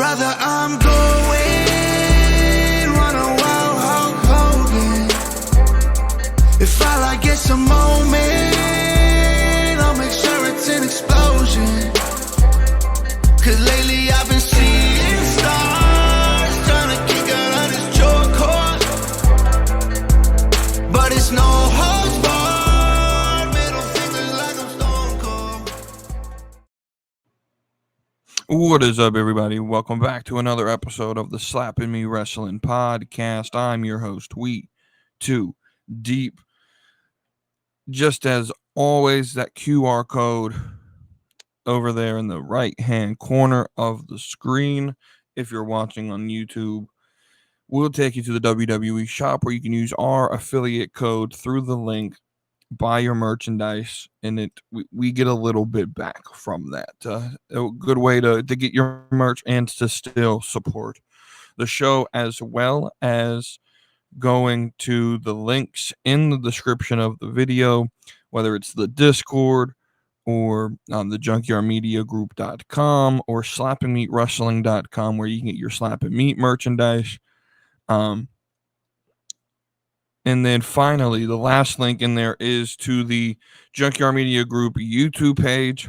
Brother, I'm going, wanna wow Hulk Hogan. If all I get's a moment, I'll make sure it's an explosion. Cause lately I've been seeing stars, trying to kick out on this joy cord. But it's no holds barred, middle fingers like I'm stone cold. What is up, everybody? Welcome back to another episode of the Slapping Me Wrestling Podcast. I'm your host, WeTooDeep. Just as always, that QR code over there in the right-hand corner of the screen, if you're watching on YouTube, will take you to the WWE shop where you can use our affiliate code through the link, buy your merchandise, and we get a little bit back from that. A good way to get your merch and to still support the show, as well as going to the links in the description of the video, whether it's the Discord or the junkyardmediagroup.com or slappingmeatwrestling.com, where you can get your Slap and Meat merchandise. And then finally, the last link in there is to the Junkyard Media Group YouTube page,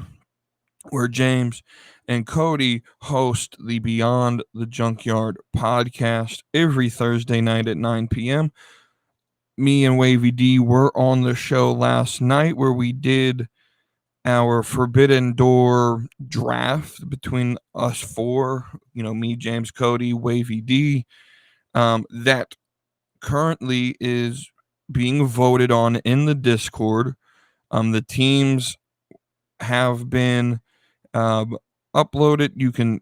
where James and Cody host the Beyond the Junkyard podcast every Thursday night at 9 p.m. Me and Wavy D were on the show last night where we did our Forbidden Door draft between us four, me, James, Cody, Wavy D, that currently is being voted on in the Discord. The teams have been uploaded. You can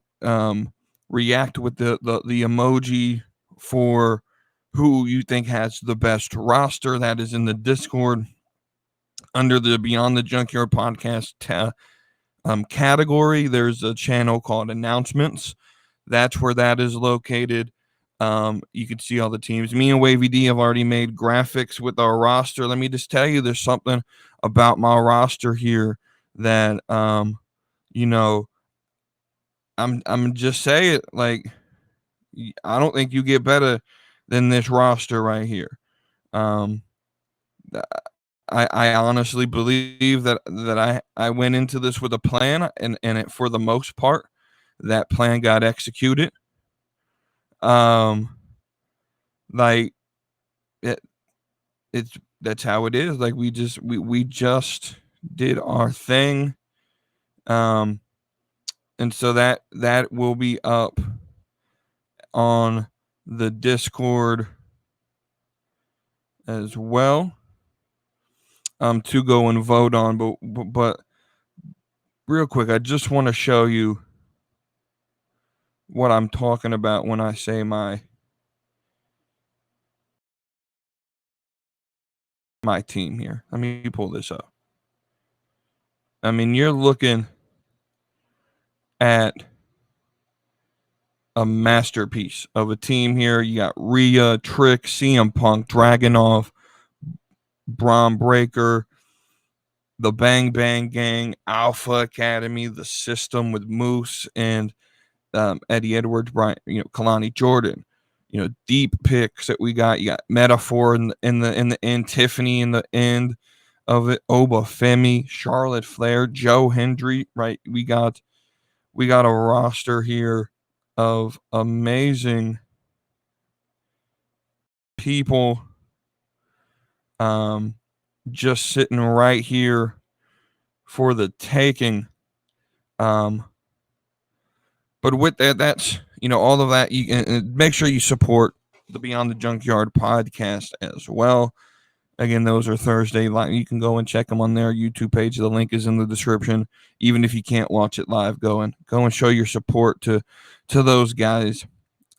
react with the emoji for who you think has the best roster. That is in the Discord under the Beyond the Junkyard podcast category. There's a channel called Announcements. That's where that is located. You can see all the teams. Me and Wavy D have already made graphics with our roster. Let me just tell you, there's something about my roster here that I'm just saying, like, I don't think you get better than this roster right here. I honestly believe that I went into this with a plan, and it, for the most part, that plan got executed. Like that's how it is. Like we just did our thing. And so that will be up on the Discord as well, to go and vote on. But real quick, I just want to show you what I'm talking about when I say my team here. Let me pull this up. I mean, you're looking at a masterpiece of a team here. You got Rhea, Trick, CM Punk, Dragunov, Braun Breaker, the Bang Bang Gang, Alpha Academy, the System with Moose and Eddie Edwards, Brian, Kelani, Jordynne. Deep picks that we got. You got Metaphor in the end, Tiffany in the end of it, Oba Femi, Charlotte Flair, Joe Hendry. Right, we got a roster here of amazing people, just sitting right here for the taking. But with that's all of that. You can make sure you support the Beyond the Junkyard podcast as well. Again, those are Thursday. You can go and check them on their YouTube page. The link is in the description. Even if you can't watch it live, go and show your support to those guys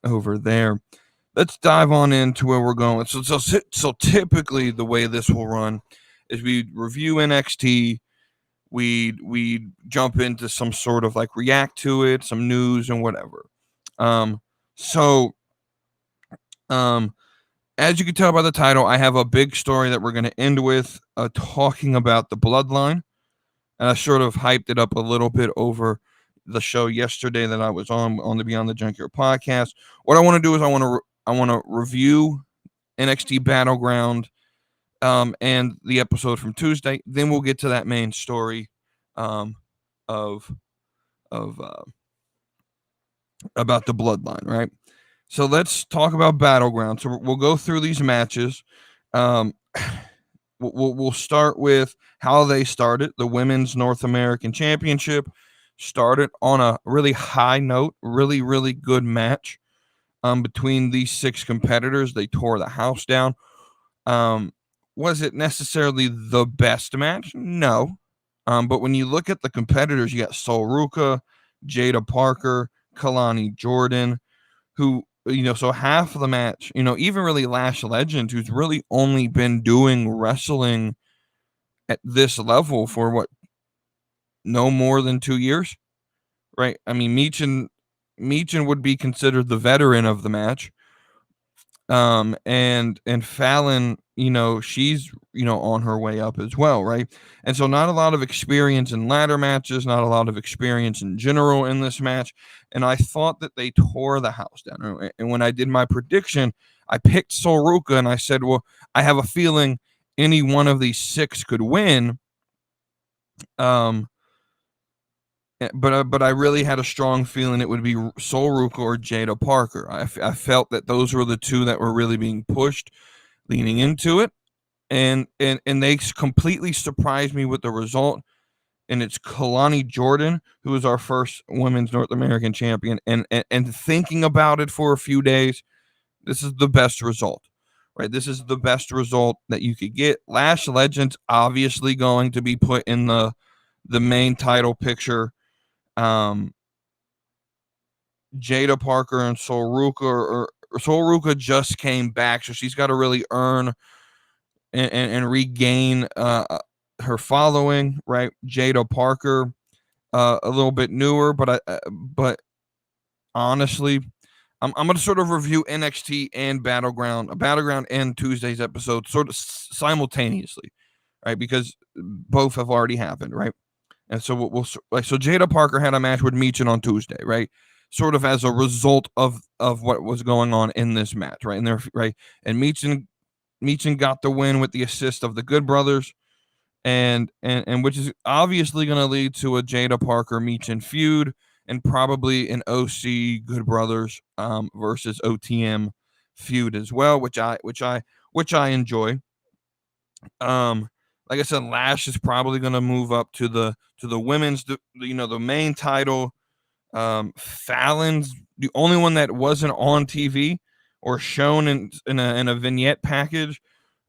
over there. Let's dive on into where we're going. So typically the way this will run is we review NXT. We jump into some sort of like react to it, some news and whatever. As you can tell by the title, I have a big story that we're going to end with talking about the Bloodline. And I sort of hyped it up a little bit over the show yesterday that I was on the Beyond the Junkyard podcast. What I want to do is I want to review NXT Battleground and the episode from Tuesday. Then we'll get to that main story of about the Bloodline, right? So let's talk about Battleground. So we'll go through these matches. We'll start with how they started. The Women's North American Championship started on a really high note, really, really good match between these 6 competitors. They tore the house down. Was it necessarily the best match? No. But when you look at the competitors, you got Ruca, Jaida Parker, Kelani, Jordynne, who, so half of the match, even really Lash Legend, who's really only been doing wrestling at this level for no more than 2 years, right? I mean, Michin would be considered the veteran of the match. And Fallon, she's, on her way up as well, right? And so not a lot of experience in ladder matches, not a lot of experience in general in this match. And I thought that they tore the house down. And when I did my prediction, I picked Ruca and I said, well, I have a feeling any one of these 6 could win. But I really had a strong feeling it would be Ruca or Jaida Parker. I felt that those were the 2 that were really being pushed leaning into it, and they completely surprised me with the result. And it's Kelani Jordynne, who is our first Women's North American champion, and thinking about it for a few days, this is the best result, right? This is the best result that you could get. Lash Legend's obviously going to be put in the main title picture. Jaida Parker and Ruca just came back, so she's got to really earn and regain her following, right? Jaida Parker, a little bit newer, but honestly, I'm going to sort of review NXT and Battleground and Tuesday's episode sort of simultaneously, right? Because both have already happened, right? And so so Jaida Parker had a match with Michin on Tuesday, right? Sort of as a result of what was going on in this match, right? And Michin got the win with the assist of the Good Brothers, and which is obviously going to lead to a Jaida Parker Michin feud, and probably an OC Good Brothers versus OTM feud as well, which I enjoy. Like I said, Lash is probably going to move up to the women's, the main title. Fallon's the only one that wasn't on TV or shown in a vignette package.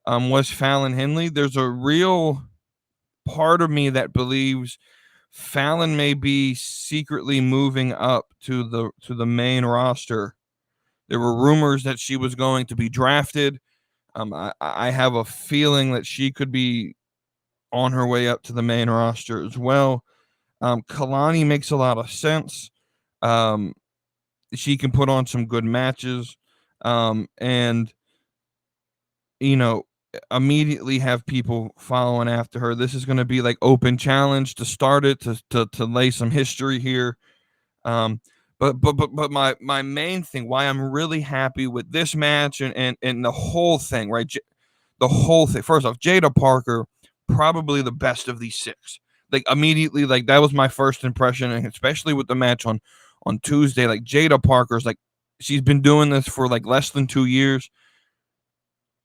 Was Fallon Henley. There's a real part of me that believes Fallon may be secretly moving up to the main roster. There were rumors that she was going to be drafted. I have a feeling that she could be on her way up to the main roster as well. Kelani makes a lot of sense. She can put on some good matches, and immediately have people following after her. This is going to be like open challenge to start it, to lay some history here. But my main thing, why I'm really happy with this match and the whole thing, right? The whole thing. First off, Jaida Parker, probably the best of these 6. Like immediately, like that was my first impression, and especially with the match on Tuesday. Like Jaida Parker's like, she's been doing this for like less than 2 years,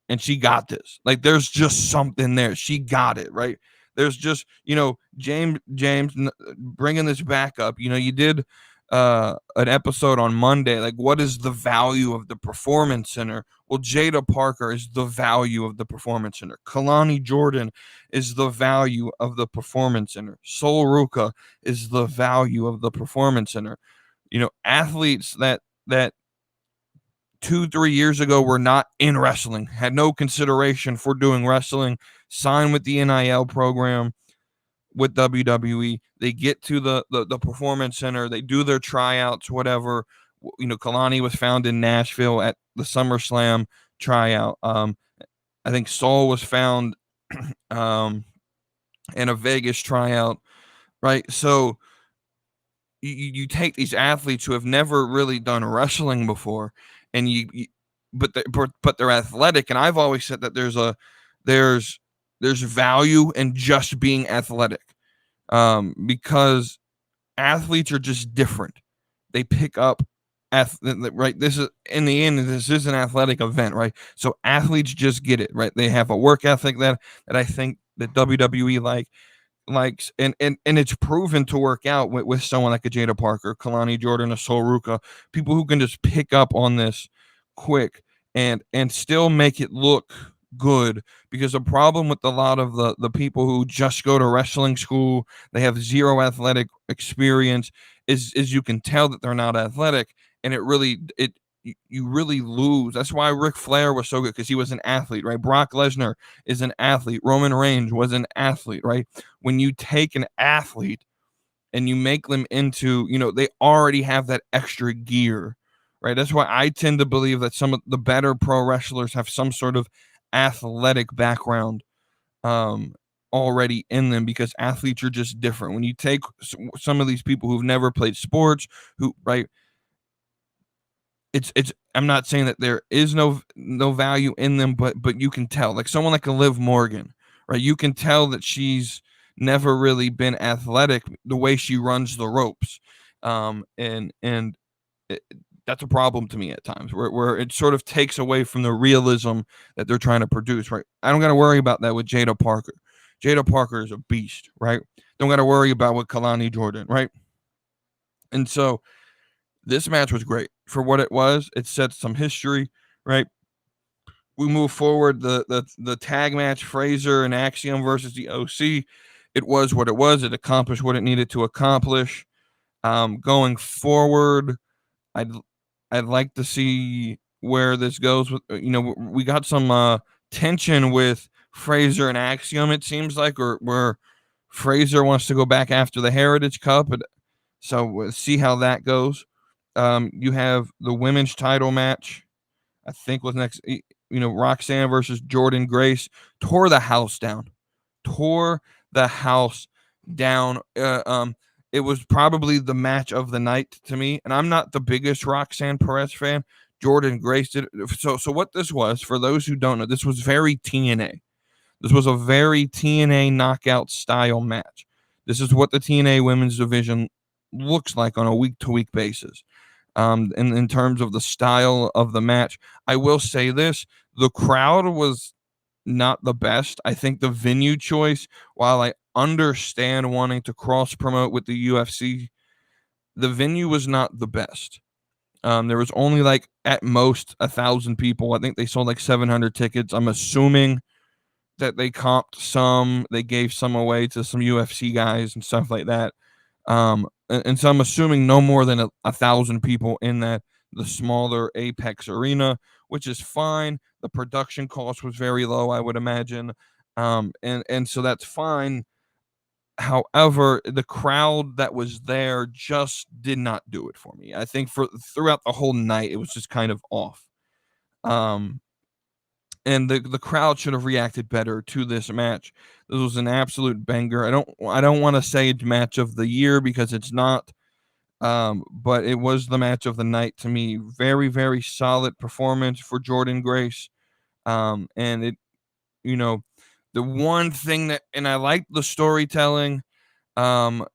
and she got this. Like there's just something there. She got it, right? There's just, James bringing this back up. You did an episode on Monday, like what is the value of the Performance Center? Well, Jaida Parker is the value of the Performance Center. Kelani Jordynne is the value of the Performance Center. Ruca is the value of the Performance Center. Athletes that 2-3 years ago were not in wrestling, had no consideration for doing wrestling, signed with the NIL program with WWE. They get to the Performance Center, they do their tryouts, whatever. Kelani was found in Nashville at the SummerSlam tryout. I think Saul was found in a Vegas tryout, right? So you take these athletes who have never really done wrestling before, and but they're athletic. And I've always said that there's value in just being athletic, because athletes are just different. They pick up right. This is, in the end, this is an athletic event, right? So athletes just get it, right? They have a work ethic that I think that WWE likes, and it's proven to work out with someone like a Jaida Parker, Kelani, Jordynne, a Ruca, people who can just pick up on this quick and still make it look good. Because the problem with a lot of the people who just go to wrestling school, they have zero athletic experience, is you can tell that they're not athletic, and you really lose. That's why Ric Flair was so good, because he was an athlete, right? Brock Lesnar is an athlete. Roman Reigns was an athlete, right? When you take an athlete and you make them into, they already have that extra gear, right? That's why I tend to believe that some of the better pro wrestlers have some sort of athletic background already in them, because athletes are just different. When you take some of these people who've never played sports, right? It's I'm not saying that there is no value in them, but you can tell, like someone like a Liv Morgan, right? You can tell that she's never really been athletic, the way she runs the ropes, and that's a problem to me at times, where it sort of takes away from the realism that they're trying to produce, right? I don't got to worry about that with Jaida Parker. Jaida Parker is a beast, right? Don't got to worry about with Kelani Jordynne, right? And so this match was great for what it was. It set some history, right? We move forward. The tag match, Frazer and Axiom versus the OC. It was what it was. It accomplished what it needed to accomplish. Going forward, I'd like to see where this goes. With we got some tension with Frazer and Axiom. It seems like, or where Frazer wants to go back after the Heritage Cup, so we'll see how that goes. You have the women's title match, I think was next. Roxanne versus Jordynne Grace. Tore the house down. It was probably the match of the night to me, and I'm not the biggest Roxanne Perez fan. Jordynne Grace did. So what this was, for those who don't know, this was very TNA. This was a very TNA knockout style match. This is what the TNA women's division looks like on a week-to-week basis. In terms of the style of the match, I will say this: the crowd was not the best. I think the venue choice, while I understand wanting to cross promote with the UFC, the venue was not the best. There was only like at most 1,000 people. I think they sold like 700 tickets. I'm assuming that they comped some, they gave some away to some UFC guys and stuff like that. And so I'm assuming no more than 1,000 people in the smaller Apex arena, which is fine. The production cost was very low, I would imagine. And so that's fine. However, the crowd that was there just did not do it for me. I think throughout the whole night, it was just kind of off. And the crowd should have reacted better to this match. This was an absolute banger. I don't want to say match of the year, because it's not. But it was the match of the night to me. Very, very solid performance for Jordynne Grace. And it, the one thing and I like the storytelling, of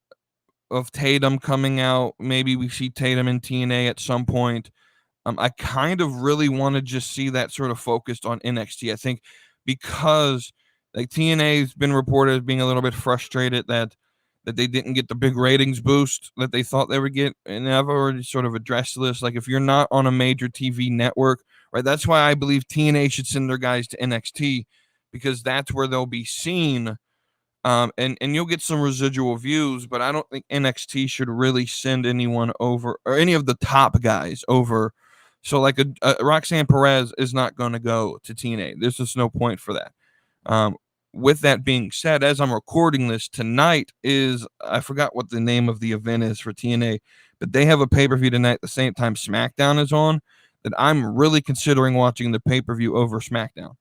Tatum coming out. Maybe we see Tatum in TNA at some point. I kind of really want to just see that sort of focused on NXT. I think because like TNA has been reported as being a little bit frustrated that they didn't get the big ratings boost that they thought they would get. And I've already sort of addressed this. Like, if you're not on a major TV network, right, that's why I believe TNA should send their guys to NXT, because that's where they'll be seen. And you'll get some residual views, but I don't think NXT should really send anyone over, or any of the top guys over. So like a Roxanne Perez is not going to go to TNA. There's just no point for that. With that being said, as I'm recording this tonight I forgot what the name of the event is for TNA, but they have a pay-per-view tonight at the same time SmackDown is on, that I'm really considering watching the pay-per-view over SmackDown.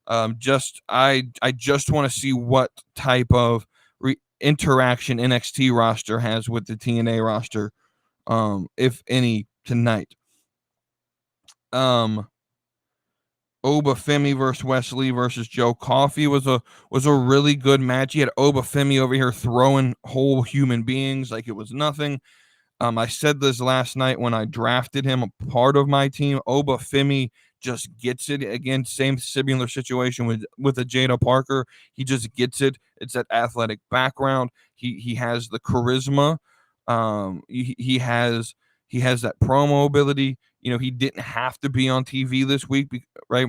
I just want to see what type of interaction NXT roster has with the TNA roster, if any, tonight. Oba Femi versus Wesley versus Joe Coffey was a really good match. You had Oba Femi over here throwing whole human beings like it was nothing. I said this last night when I drafted him a part of my team. Oba Femi just gets it. Again, same similar situation with a Jaida Parker. He just gets it. It's that athletic background. He has the charisma. He has that promo ability. You know, he didn't have to be on TV this week, right?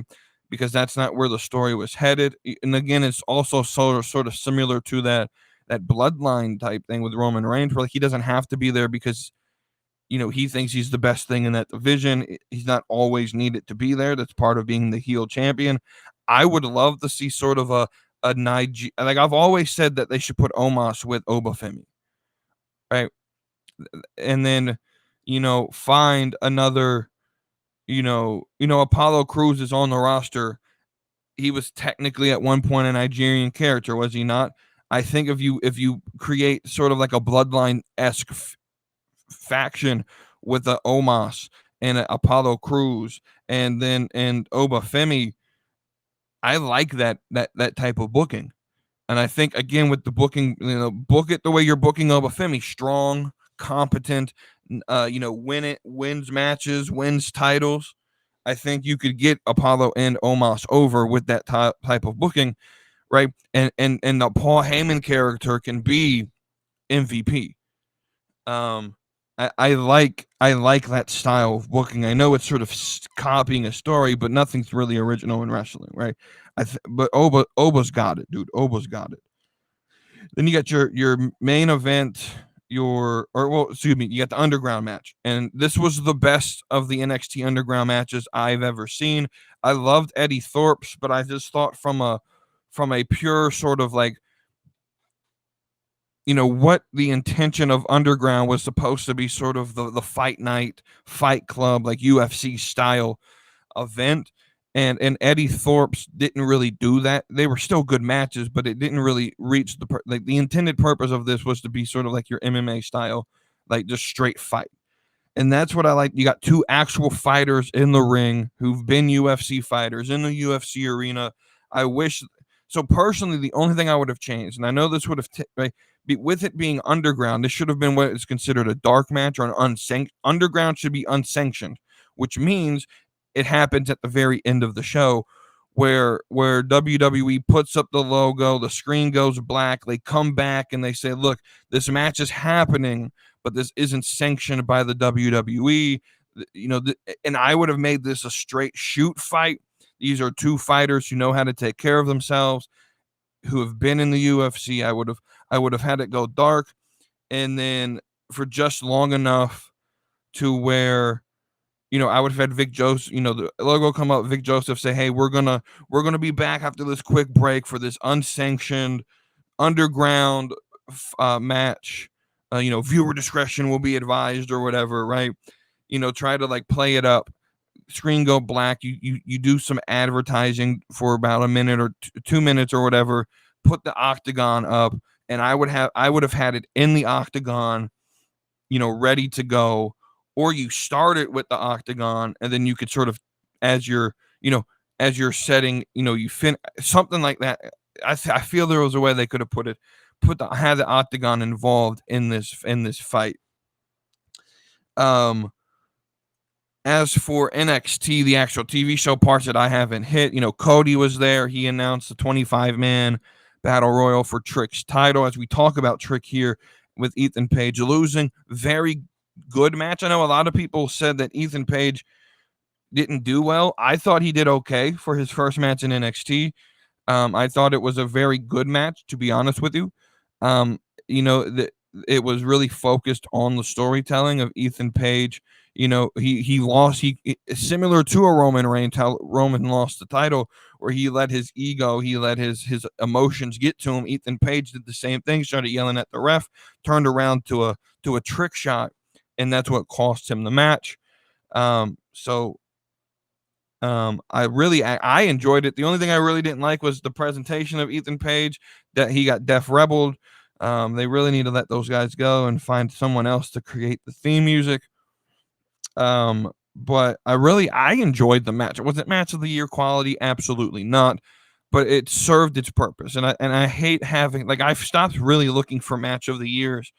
Because that's not where the story was headed. And again, it's also sort of similar to that bloodline type thing with Roman Reigns, where like he doesn't have to be there because, you know, he thinks he's the best thing in that division. He's not always needed to be there. That's part of being the heel champion. I would love to see sort of a Niger, like I've always said that they should put Omos with Oba Femi, right? And then, you know, find another, Apollo Crews is on the roster. He was technically at one point a Nigerian character, was he not? I think if you create sort of like a bloodline-esque faction with the Omos and Apollo Crews and Oba Femi, I like that type of booking. And I think again with the booking, book it the way you're booking Oba Femi, strong, competent, wins matches, wins titles. I think you could get Apollo and Omos over with that type of booking, right? And the Paul Heyman character can be MVP. I like that style of booking. I know it's sort of copying a story, but nothing's really original in wrestling, right? But Oba's got it, dude. Oba's got it. Then you got your main event, you got the underground match, and this was the best of the NXT underground matches I've ever seen. I loved Eddie Thorpe's, but I just thought from a pure sort of like, what the intention of underground was supposed to be, sort of the fight night, fight club, like UFC style event. And Eddie Thorpe's didn't really do that. They were still good matches, but it didn't really reach the intended purpose of this was to be sort of like your MMA style, like just straight fight. And that's what I like. You got two actual fighters in the ring who've been UFC fighters in the UFC arena. I wish so personally. The only thing I would have changed, and I know this would have with it being underground, this should have been what is considered a dark match or an unsanctioned. Underground should be unsanctioned, which means it happens at the very end of the show where WWE puts up the logo, the screen goes black, they come back and they say, look, this match is happening, but this isn't sanctioned by the WWE. And I would have made this a straight shoot fight. These are two fighters who know how to take care of themselves, who have been in the UFC. I would have had it go dark, and then for just long enough to where, I would have had Vic Joseph, the logo come up, Vic Joseph say, hey, we're gonna be back after this quick break for this unsanctioned underground match. Viewer discretion will be advised or whatever, right? Try to like play it up. Screen go black. You do some advertising for about a minute or 2 minutes or whatever. Put the octagon up, and I would have had it in the octagon, ready to go. Or you start it with the octagon, and then you could sort of, as you're setting, you something like that. I feel there was a way they could have had the octagon involved in this fight. As for NXT, the actual TV show parts that I haven't hit, Cody was there. He announced the 25-man battle royal for Trick's title. As we talk about Trick here with Ethan Page losing, very good match. I know a lot of people said that Ethan Page didn't do well. I thought he did okay for his first match in NXT. I thought it was a very good match, to be honest with you. It was really focused on the storytelling of Ethan Page. He lost. He similar to a Roman Reigns, how Roman lost the title, where he let his ego, he let his emotions get to him. Ethan Page did the same thing, started yelling at the ref, turned around to a trick shot, and that's what cost him the match. I enjoyed it. The only thing I really didn't like was the presentation of Ethan Page, that he got Def Rebeled. They really need to let those guys go and find someone else to create the theme music. But I enjoyed the match. Was it match of the year quality? Absolutely not. But it served its purpose. And I hate having, like, I've stopped really looking for match of the years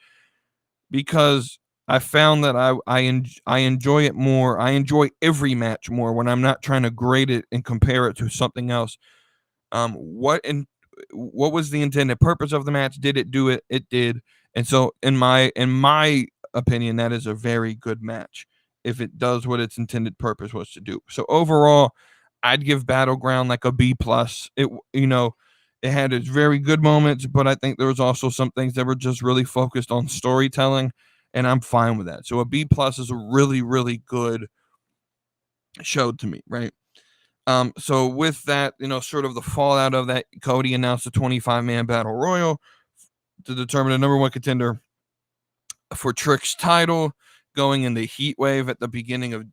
because I found that I enjoy it more. I enjoy every match more when I'm not trying to grade it and compare it to something else. What was the intended purpose of the match? Did it do it? It did. And so in my opinion, that is a very good match if it does what its intended purpose was to do. So overall, I'd give Battleground like a B plus. It had its very good moments, but I think there was also some things that were just really focused on storytelling, and I'm fine with that. So a B plus is a really, really good show to me, right? So with that, sort of the fallout of that, Cody announced a 25-man battle royal to determine the number one contender for Trick's title going in the heat wave at the beginning of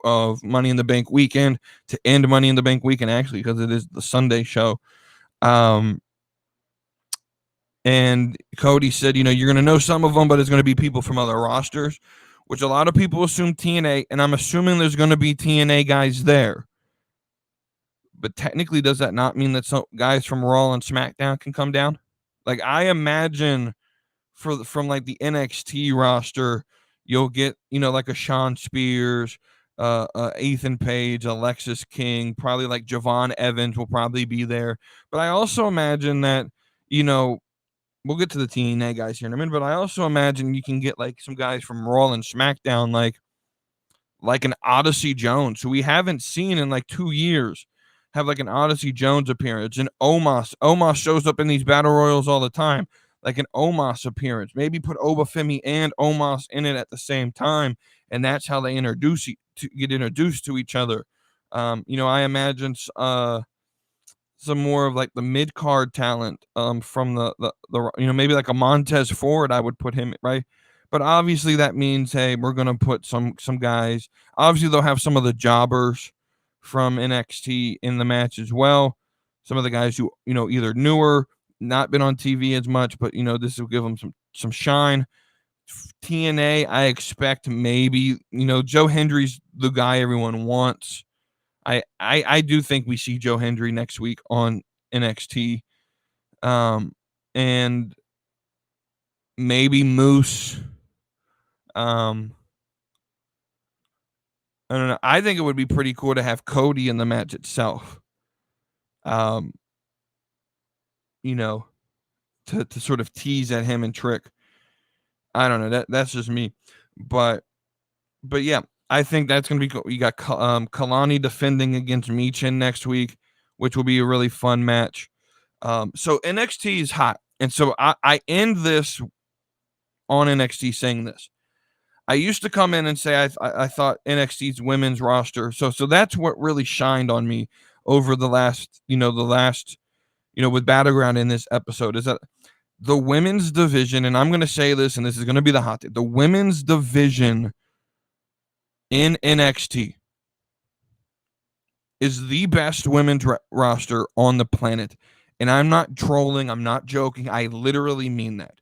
of Money in the Bank weekend to end Money in the Bank weekend, actually, because it is the Sunday show. And Cody said, you're going to know some of them, but it's going to be people from other rosters, which a lot of people assume TNA, and I'm assuming there's going to be TNA guys there. But technically, does that not mean that some guys from Raw and SmackDown can come down? Like, I imagine from like the NXT roster, you'll get, like a Shawn Spears, Ethan Page, Alexis King, probably like Javon Evans will probably be there. But I also imagine that, we'll get to the TNA guys here in a minute, but I also imagine you can get like some guys from Raw and SmackDown, like an Odyssey Jones, who we haven't seen in like 2 years, have like an Odyssey Jones appearance. And Omos shows up in these battle royals all the time, like an Omos appearance. Maybe put Femi and Omos in it at the same time, and that's how they get introduced to each other. I imagine some more of like the mid card talent from the maybe like a Montez Ford. I would put him right. But obviously that means, hey, we're gonna put some guys. Obviously they'll have some of the jobbers from NXT in the match as well. Some of the guys who either newer, not been on TV as much, but this will give them some shine. TNA, I expect maybe Joe Hendry's the guy everyone wants. I do think we see Joe Hendry next week on NXT, and maybe Moose. I don't know. I think it would be pretty cool to have Cody in the match itself. To sort of tease at him and Trick. I don't know. That's just me, but yeah, I think that's gonna be cool. You got Kelani defending against Michin next week, which will be a really fun match. So NXT is hot, and so I end this on NXT saying this. I used to come in and say I thought NXT's women's roster. So that's what really shined on me over the last with Battleground in this episode, is that the women's division, and I'm going to say this, and this is going to be the hot take, the women's division in NXT is the best women's roster on the planet. And I'm not trolling. I'm not joking. I literally mean that.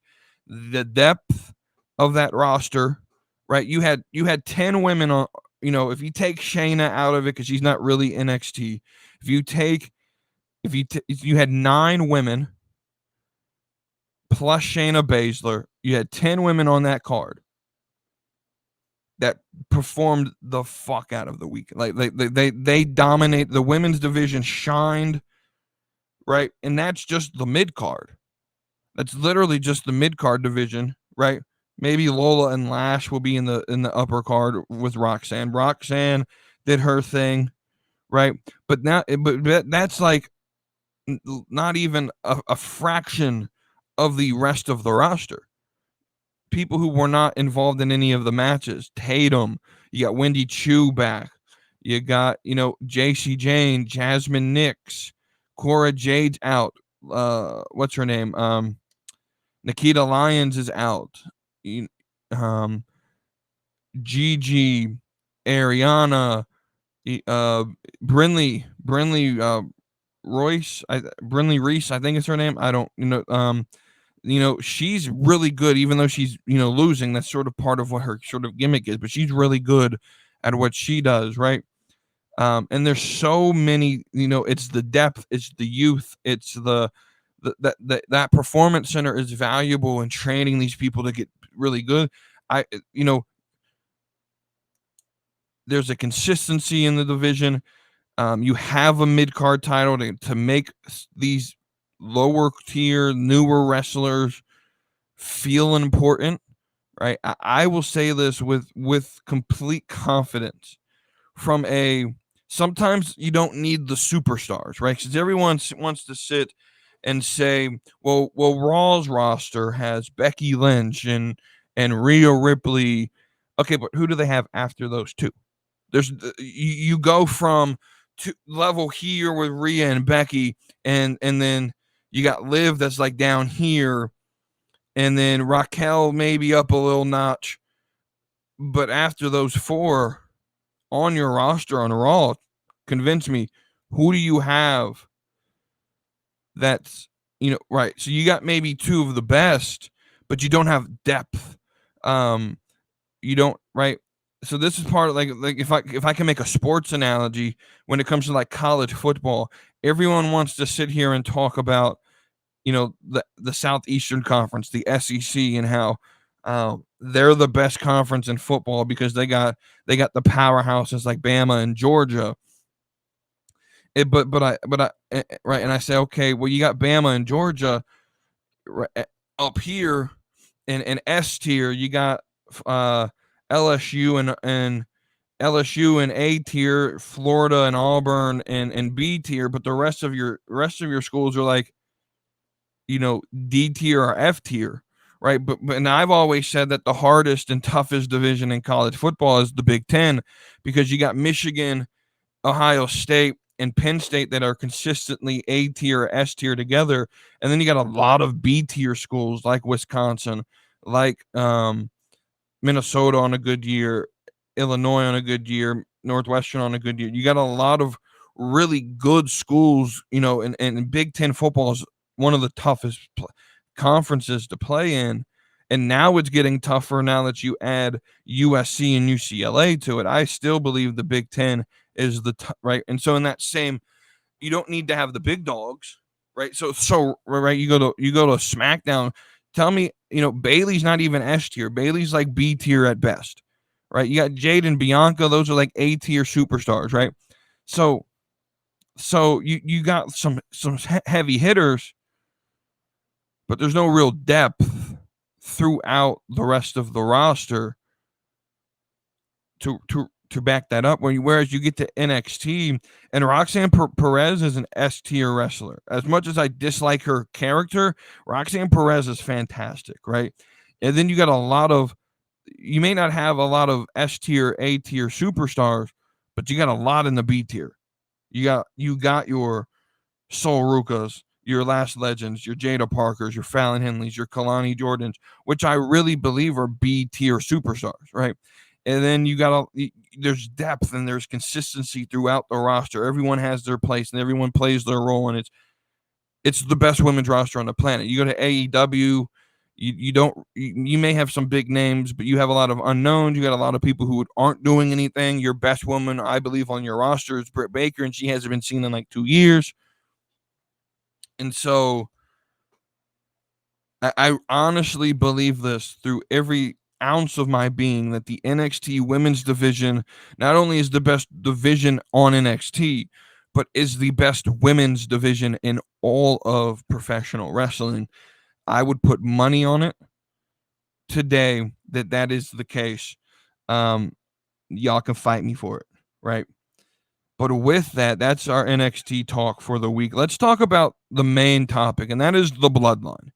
The depth of that roster, right? You had 10 women on, if you take Shayna out of it because she's not really NXT, if you had 9 women plus Shayna Baszler, you had 10 women on that card that performed the fuck out of the weekend. Like they dominate. The women's division shined, right? And that's just the mid card. That's literally just the mid card division, right? Maybe Lola and Lash will be in the upper card with Roxanne. Roxanne did her thing, right? But that's like not even a fraction of the rest of the roster. People who were not involved in any of the matches. Tatum, you got Wendy Chu back. You got, JC Jane, Jasmine Nix, Cora Jade's out. What's her name? Nikita Lyons is out. Gigi, Ariana, Brinley Royce, Brinley Reese, I think it's her name. I don't, she's really good, even though she's, losing. That's sort of part of what her sort of gimmick is, but she's really good at what she does, right? And there's so many, it's the depth, it's the youth, it's that performance center is valuable in training these people to get really good. There's a consistency in the division. You have a mid-card title to make these lower tier, newer wrestlers feel important, right? I will say this with complete confidence. Sometimes you don't need the superstars, right? Because everyone wants to sit and say, well, Raw's roster has Becky Lynch and Rhea Ripley. Okay, but who do they have after those two? You go from to level here with Rhea and Becky, and then you got Liv that's like down here, and then Raquel maybe up a little notch. But after those four on your roster on Raw, convince me, who do you have that's, right? So you got maybe two of the best, but you don't have depth. You don't, right? So this is part of like if I can make a sports analogy when it comes to like college football, everyone wants to sit here and talk about, the Southeastern Conference, the SEC, and how they're the best conference in football because they got the powerhouses like Bama and Georgia. Right, and I say, okay, well, you got Bama and Georgia right, up here in S tier. You got LSU and A tier, Florida and Auburn and B tier, but the rest of your schools are like, D tier or F tier, right? But and I've always said that the hardest and toughest division in college football is the Big Ten, because you got Michigan, Ohio State, and Penn State that are consistently A tier, S tier together, and then you got a lot of B tier schools like Wisconsin, like Minnesota on a good year, Illinois on a good year, Northwestern on a good year. You got a lot of really good schools, and Big Ten football is one of the toughest conferences to play in. And now it's getting tougher now that you add USC and UCLA to it. I still believe the Big Ten is right. And so in that same, you don't need to have the big dogs, right? So right, you go to SmackDown. Tell me, Bailey's not even S tier. Bailey's like B tier at best, right? You got Jaida and Bianca; those are like A tier superstars, right? So you got some heavy hitters, but there's no real depth throughout the rest of the roster to back that up. Whereas you get to NXT, and Roxanne Perez is an S tier wrestler. As much as I dislike her character, Roxanne Perez is fantastic, right? And then you got a lot of, you may not have a lot of S tier, A tier superstars, but you got a lot in the B tier. You got your Soul Rucas, your Last Legends, your Jaida Parkers, your Fallon Henleys, your Kelani Jordynnes, which I really believe are B tier superstars, right? And then you got there's depth and there's consistency throughout the roster. Everyone has their place and everyone plays their role, and it's the best women's roster on the planet. You go to AEW, you may have some big names, but you have a lot of unknowns. You got a lot of people who aren't doing anything. Your best woman, I believe, on your roster is Britt Baker, and she hasn't been seen in like 2 years. And so I honestly believe this through every ounce of my being, that the NXT women's division not only is the best division on NXT, but is the best women's division in all of professional wrestling. I would put money on it today that is the case. Y'all can fight me for it, right? But with that, that's our NXT talk for the week. Let's talk about the main topic, and that is the Bloodline.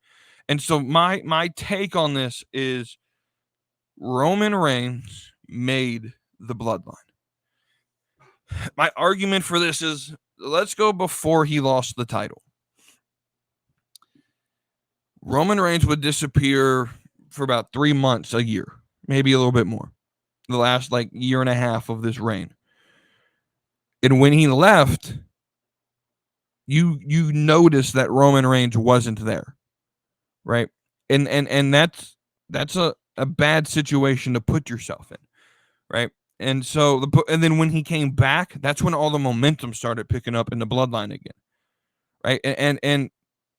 And so my take on this is Roman Reigns made the Bloodline. My argument for this is, let's go before he lost the title. Roman Reigns would disappear for about 3 months, a year, maybe a little bit more, the last like year and a half of this reign. And when he left, you notice that Roman Reigns wasn't there, right? And that's a bad situation to put yourself in, right? And so and then when he came back, that's when all the momentum started picking up in the bloodline again, right? And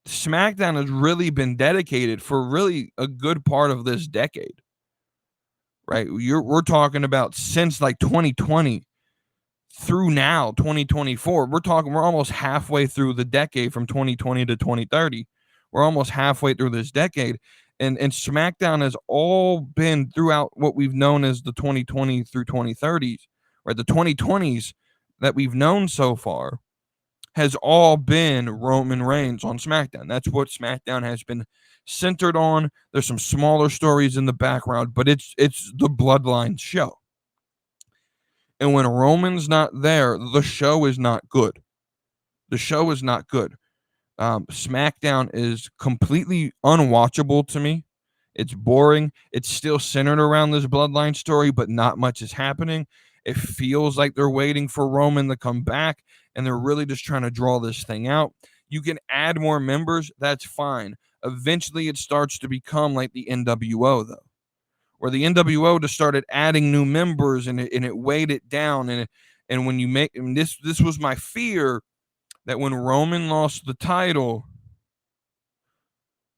SmackDown has really been dedicated for really a good part of this decade, right? We're talking about since like 2020 through now 2024. We're almost halfway through the decade from 2020 to 2030. We're almost halfway through this decade. And SmackDown has all been throughout what we've known as the 2020 through 2030s, or the 2020s that we've known so far, has all been Roman Reigns on SmackDown. That's what SmackDown has been centered on. There's some smaller stories in the background, but it's the Bloodline show. And when Roman's not there, the show is not good. The show is not good. SmackDown is completely unwatchable to me. It's boring. It's still centered around this Bloodline story, but not much is happening. It feels like they're waiting for Roman to come back, and they're really just trying to draw this thing out. You can add more members. That's fine. Eventually, it starts to become like the NWO, though, where the NWO just started adding new members, and it weighed it down. And when you make, and this was my fear, that when Roman lost the title,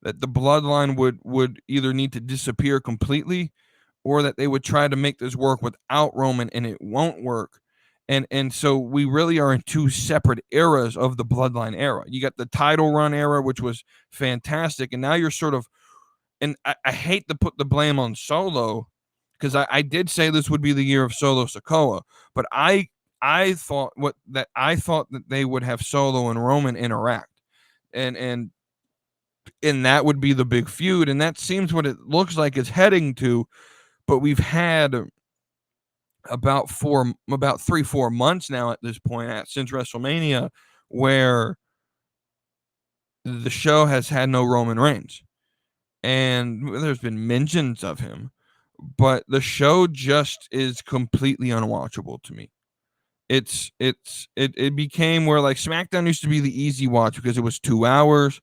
that the Bloodline would either need to disappear completely, or that they would try to make this work without Roman, and it won't work. And so we really are in two separate eras of the Bloodline era. You got the title run era, which was fantastic, and now you're sort of, and I hate to put the blame on Solo, because I did say this would be the year of Solo Sikoa, but I thought that they would have Solo and Roman interact, and that would be the big feud, and that seems what it looks like it's heading to. But we've had about 3-4 months now at this point, since WrestleMania, where the show has had no Roman Reigns, and there's been mentions of him, but the show just is completely unwatchable to me. It became where, like, SmackDown used to be the easy watch because it was 2 hours.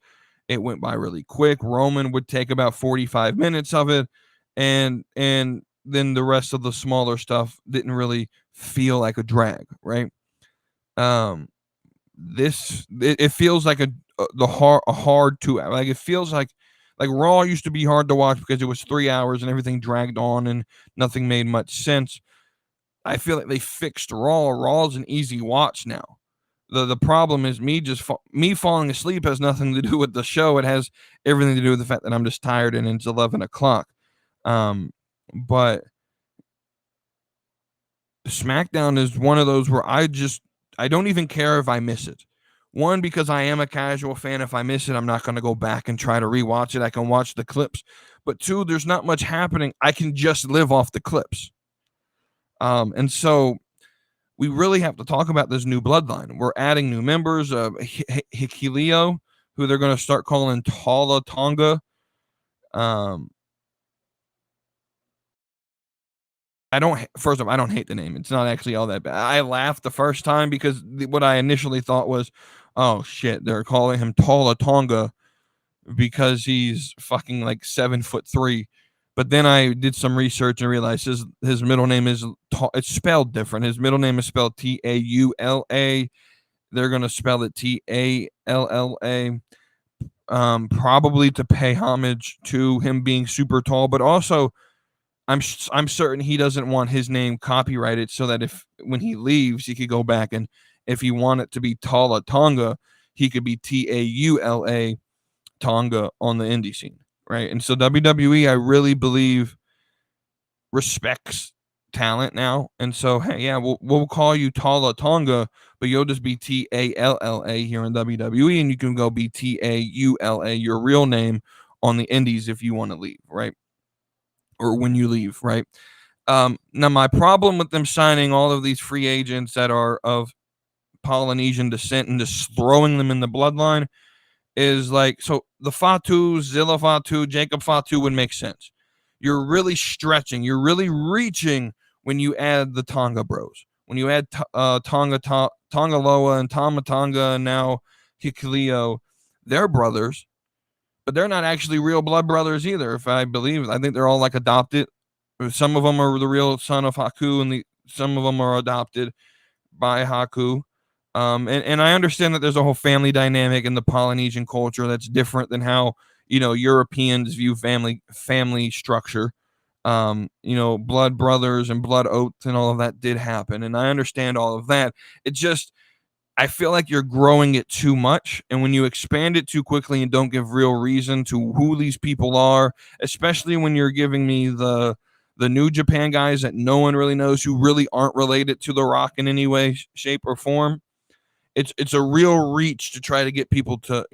It went by really quick. Roman would take about 45 minutes of it, and then the rest of the smaller stuff didn't really feel like a drag, right? It feels like a hard 2 hour. Like, it feels like Raw used to be hard to watch because it was 3 hours and everything dragged on and nothing made much sense. I feel like they fixed Raw. Raw's an easy watch now. The problem is me falling asleep has nothing to do with the show. It has everything to do with the fact that I'm just tired and it's 11 o'clock. But SmackDown is one of those where I don't even care if I miss it. One, because I am a casual fan. If I miss it, I'm not going to go back and try to rewatch it. I can watch the clips. But two, there's not much happening. I can just live off the clips. And so we really have to talk about this new Bloodline. We're adding new members. Hikilio, who they're going to start calling Tala Tonga. First off, I don't hate the name. It's not actually all that bad. I laughed the first time because what I initially thought was, oh shit, they're calling him Tala Tonga because he's fucking like 7'3". But then I did some research and realized his middle name is, it's spelled different. His middle name is spelled Taula. They're going to spell it Talla. Probably to pay homage to him being super tall, but also I'm certain he doesn't want his name copyrighted, so that when he leaves, he could go back, and if he wanted to be Tala Tonga, he could be Taula Tonga on the indie scene, right? And so WWE, I really believe, respects talent now, and so hey, yeah, we'll call you Tala Tonga, but you'll just be Talla here in WWE, and you can go be Taula, your real name, on the indies if you want to leave, right? Or when you leave, right? Now, my problem with them signing all of these free agents that are of Polynesian descent and just throwing them in the Bloodline is like, so the Fatu, Zilla Fatu, Jacob Fatu would make sense. You're really stretching. You're really reaching when you add the Tonga Bros. When you add Tonga Loa and Tama Tonga and now Hikilio, they're brothers. but they're not actually real blood brothers either. If I believe, I think they're all like adopted. Some of them are the real son of Haku, and some of them are adopted by Haku. And I understand that there's a whole family dynamic in the Polynesian culture that's different than how, Europeans view family structure. Blood brothers and blood oaths and all of that did happen. And I understand all of that. It just, I feel like you're growing it too much. And when you expand it too quickly and don't give real reason to who these people are, especially when you're giving me the New Japan guys that no one really knows, who really aren't related to The Rock in any way, shape, or form, it's a real reach to try to get people to,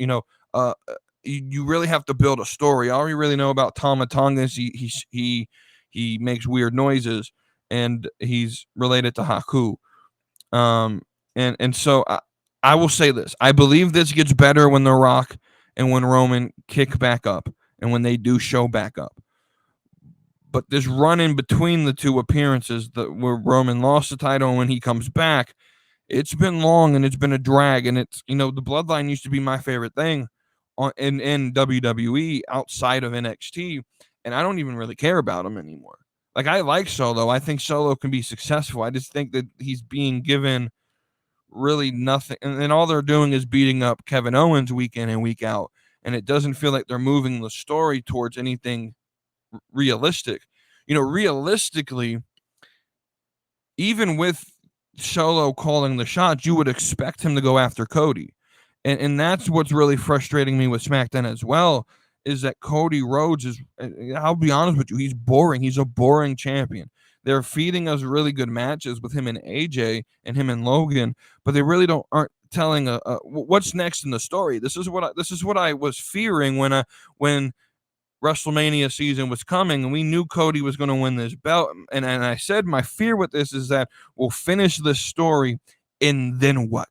you really have to build a story. All we really know about Tama Tonga is he makes weird noises, and he's related to Haku. And so I will say this: I believe this gets better when The Rock and when Roman kick back up, and when they do show back up. But this run in between the two appearances, where Roman lost the title and when he comes back, it's been long and it's been a drag. And it's, the Bloodline used to be my favorite thing in WWE outside of NXT, and I don't even really care about him anymore. Like, I like Solo. I think Solo can be successful. I just think that he's being given really nothing, and all they're doing is beating up Kevin Owens week in and week out, and it doesn't feel like they're moving the story towards anything realistic. Realistically, even with Solo calling the shots, you would expect him to go after Cody. And that's what's really frustrating me with SmackDown as well, is that Cody Rhodes is, I'll be honest with you, he's boring. He's a boring champion. They're feeding us really good matches with him and AJ and him and Logan, but they really aren't telling what's next in the story. This is what I was fearing when WrestleMania season was coming, and we knew Cody was going to win this belt. And I said my fear with this is that we'll finish this story, and then what?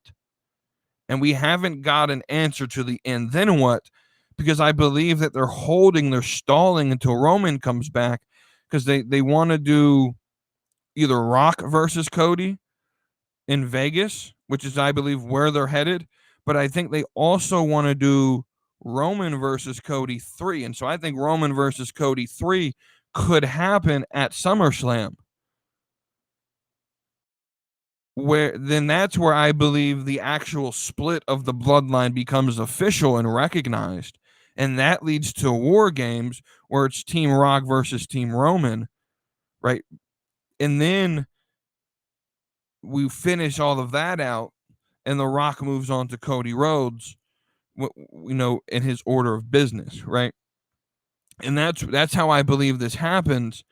And we haven't got an answer to the and then what, because I believe that they're stalling until Roman comes back, because they want to do either Rock versus Cody in Vegas, which is, I believe, where they're headed. But I think they also want to do Roman versus Cody 3. And so I think Roman versus Cody 3 could happen at SummerSlam, that's where I believe the actual split of the Bloodline becomes official and recognized. And that leads to War Games, where it's Team Rock versus Team Roman, right? And then we finish all of that out, and The Rock moves on to Cody Rhodes, in his order of business, right? And that's how I believe this happens.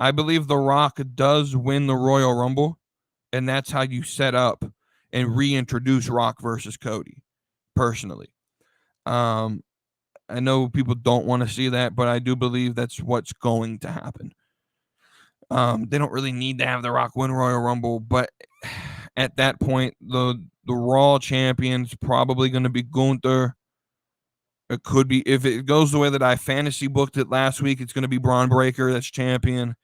I believe The Rock does win the Royal Rumble, and that's how you set up and reintroduce Rock versus Cody, personally. I know people don't want to see that, but I do believe that's what's going to happen. They don't really need to have The Rock win Royal Rumble, but at that point, the Raw champion's probably going to be Gunther. It could be, if it goes the way that I fantasy booked it last week, it's going to be Braun Breaker that's champion.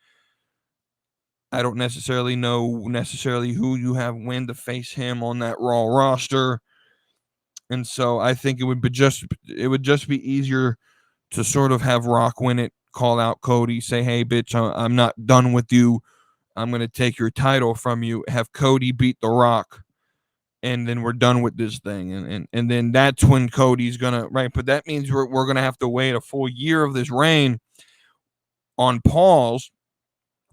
I don't necessarily know who you have win to face him on that Raw roster. And so I think it would just be easier to sort of have Rock win it, call out Cody, say, "Hey, bitch, I'm not done with you. I'm going to take your title from you." Have Cody beat The Rock, and then we're done with this thing. And then that's when Cody's going to, right? But that means we're going to have to wait a full year of this reign on pause,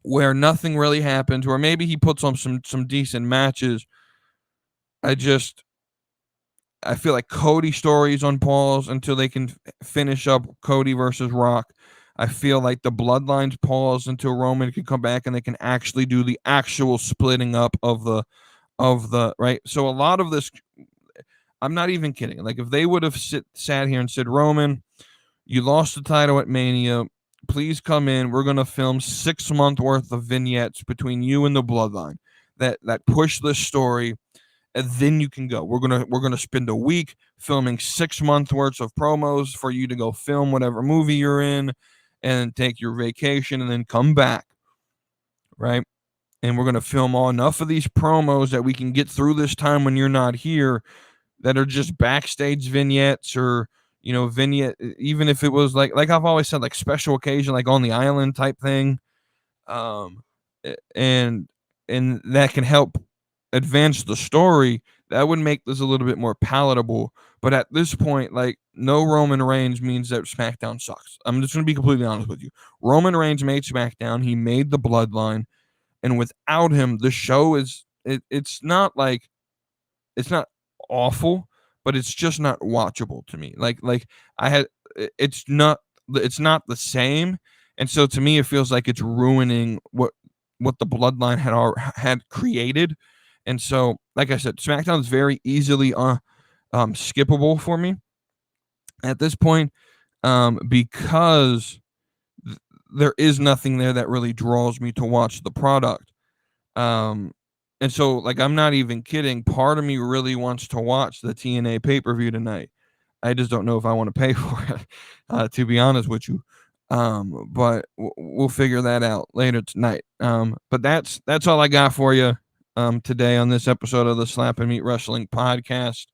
where nothing really happens, or maybe he puts on some decent matches. I feel like Cody stories on pause until they can finish up Cody versus Rock. I feel like the Bloodline's pause until Roman can come back and they can actually do the actual splitting up of the right. So a lot of this, I'm not even kidding. Like, if they would have sat here and said, "Roman, you lost the title at Mania. Please come in. We're going to film 6 months worth of vignettes between you and the Bloodline that push this story, and then you can go. We're gonna spend a week filming 6 months worth of promos for you to go film whatever movie you're in, and take your vacation, and then come back, right? And we're gonna film enough of these promos that we can get through this time when you're not here, that are just backstage vignettes, or vignette, even if it was like I've always said, like special occasion, like on the island type thing. And that can help advance the story. That would make this a little bit more palatable. But at this point, like, no Roman Reigns means that SmackDown sucks. I'm just going to be completely honest with you. Roman Reigns made SmackDown. He made the Bloodline. And without him, the show it's not like, it's not awful, but it's just not watchable to me. Like I had, it's not the same. And so to me, it feels like it's ruining what the Bloodline had created. And so, like I said, SmackDown's very easily skippable for me at this point, because there is nothing there that really draws me to watch the product. And so, like, I'm not even kidding. Part of me really wants to watch the TNA pay-per-view tonight. I just don't know if I want to pay for it, to be honest with you. But we'll figure that out later tonight. But that's all I got for you today on this episode of the Slap and Meat Wrestling Podcast.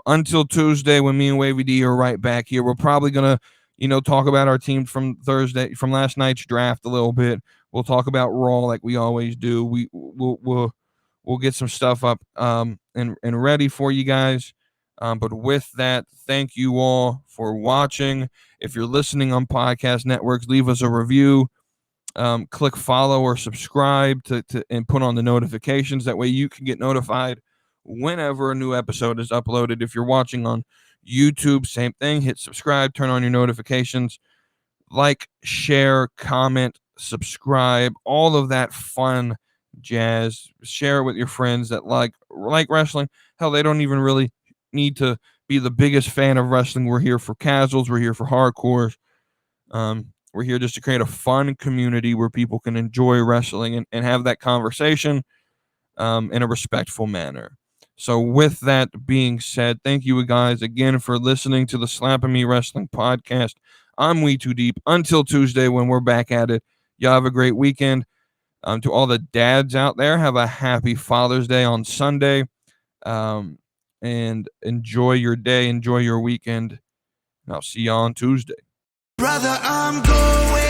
Until Tuesday, when me and Wavy D are right back here, we're probably gonna, talk about our team from last night's draft a little bit. We'll talk about Raw like we always do. We'll get some stuff up and ready for you guys. But with that, thank you all for watching. If you're listening on podcast networks, leave us a review. Click follow or subscribe to and put on the notifications. That way you can get notified whenever a new episode is uploaded. If you're watching on YouTube, same thing. Hit subscribe, turn on your notifications, like, share, comment, subscribe, all of that fun jazz. Share it with your friends that like wrestling. Hell, they don't even really need to be the biggest fan of wrestling. We're here for casuals. We're here for hardcores. We're here just to create a fun community where people can enjoy wrestling and have that conversation in a respectful manner. So with that being said, thank you guys again for listening to the Slap and Me Wrestling Podcast. I'm WeTooDeep. Until Tuesday when we're back at it, y'all have a great weekend. To all the dads out there, have a happy Father's Day on Sunday. And enjoy your day, enjoy your weekend. And I'll see you on Tuesday. Brother, I'm going